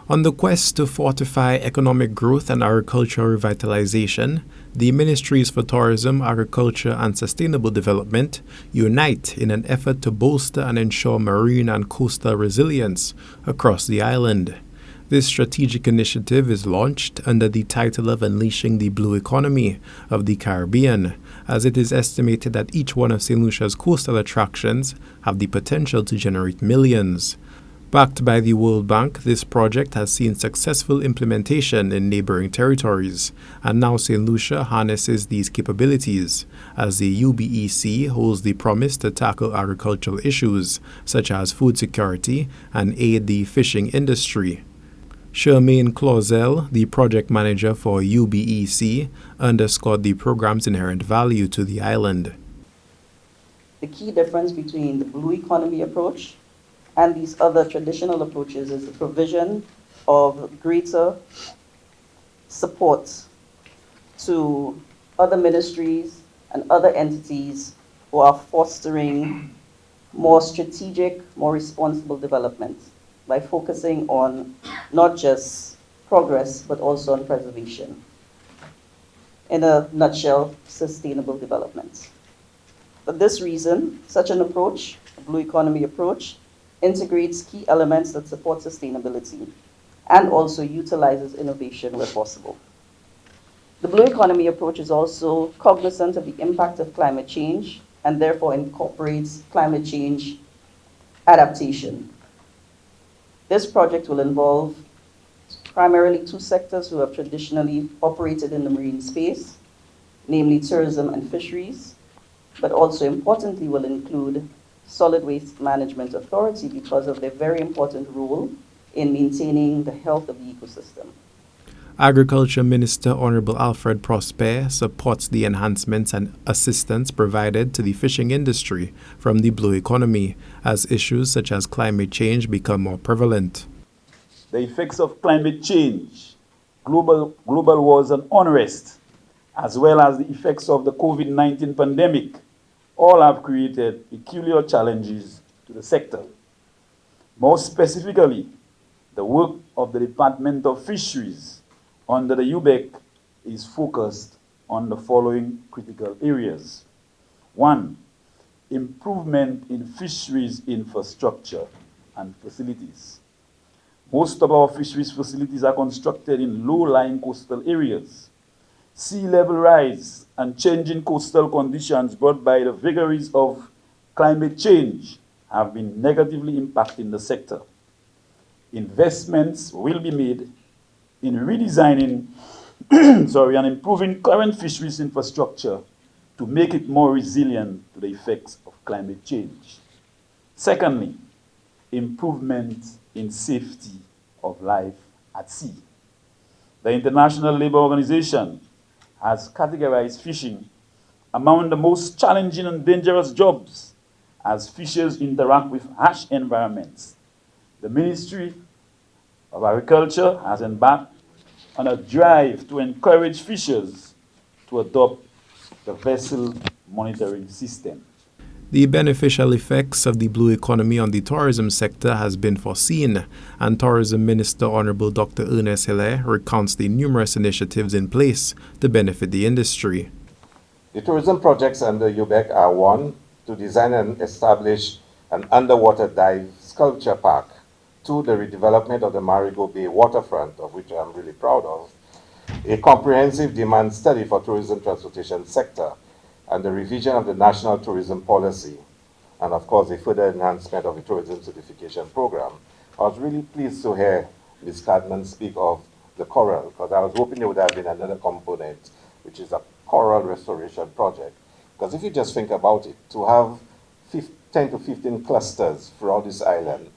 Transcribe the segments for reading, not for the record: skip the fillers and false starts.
On the quest to fortify economic growth and agricultural revitalization, the Ministries for Tourism, Agriculture and Sustainable Development unite in an effort to bolster and ensure marine and coastal resilience across the island. This strategic initiative is launched under the title of Unleashing the Blue Economy of the Caribbean, as it is estimated that each one of St. Lucia's coastal attractions have the potential to generate millions. Backed by the World Bank, this project has seen successful implementation in neighboring territories, and now St. Lucia harnesses these capabilities, as the UBEC holds the promise to tackle agricultural issues such as food security and aid the fishing industry. Charmaine Clausel, the project manager for UBEC, underscored the program's inherent value to the island. The key difference between the blue economy approach and these other traditional approaches is the provision of greater support to other ministries and other entities who are fostering more strategic, more responsible development by focusing on not just progress, but also on preservation. In a nutshell, sustainable development. For this reason, such an approach, a blue economy approach, integrates key elements that support sustainability and also utilizes innovation where possible. The blue economy approach is also cognizant of the impact of climate change and therefore incorporates climate change adaptation. This project will involve primarily two sectors who have traditionally operated in the marine space, namely tourism and fisheries, but also importantly will include Solid Waste Management Authority because of their very important role in maintaining the health of the ecosystem. Agriculture Minister Honorable Alfred Prosper supports the enhancements and assistance provided to the fishing industry from the blue economy as issues such as climate change become more prevalent. The effects of climate change, global wars and unrest, as well as the effects of the COVID-19 pandemic, all have created peculiar challenges to the sector. More specifically, the work of the Department of Fisheries under the Ubec is focused on the following critical areas. 1, improvement in fisheries infrastructure and facilities. Most of our fisheries facilities are constructed in low-lying coastal areas. Sea level rise and changing coastal conditions brought by the vagaries of climate change have been negatively impacting the sector. Investments will be made in redesigning and improving current fisheries infrastructure to make it more resilient to the effects of climate change. Secondly, improvement in safety of life at sea. The International Labour Organization has categorized fishing among the most challenging and dangerous jobs as fishers interact with harsh environments. The Ministry of Agriculture has embarked on a drive to encourage fishers to adopt the vessel monitoring system. The beneficial effects of the blue economy on the tourism sector has been foreseen, and Tourism Minister Honorable Dr. Ernest Hilaire recounts the numerous initiatives in place to benefit the industry. The tourism projects under UBEC are 1, to design and establish an underwater dive sculpture park. 2, the redevelopment of the Marigot Bay waterfront, of which I'm really proud of. A comprehensive demand study for tourism transportation sector, and the revision of the National Tourism Policy, and of course the further enhancement of the Tourism Certification Program. I was really pleased to hear Ms. Cadman speak of the coral, because I was hoping there would have been another component, which is a coral restoration project. Because if you just think about it, to have 10 to 15 clusters throughout this island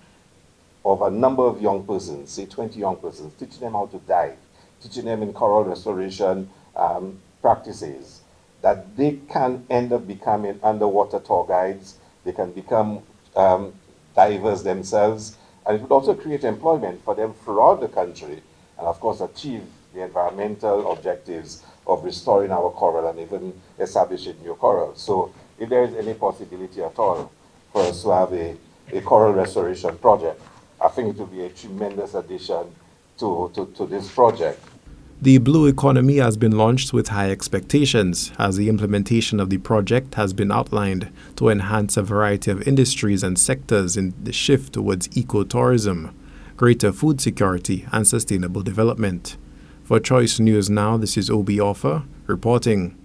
of a number of young persons, say 20 young persons, teaching them how to dive, teaching them in coral restoration practices, that they can end up becoming underwater tour guides, they can become divers themselves, and it would also create employment for them throughout the country, and of course achieve the environmental objectives of restoring our coral and even establishing new coral. So if there is any possibility at all for us to have a coral restoration project, I think it would be a tremendous addition to this project. The blue economy has been launched with high expectations, as the implementation of the project has been outlined to enhance a variety of industries and sectors in the shift towards ecotourism, greater food security, and sustainable development. For Choice News Now, this is Obi Offer reporting.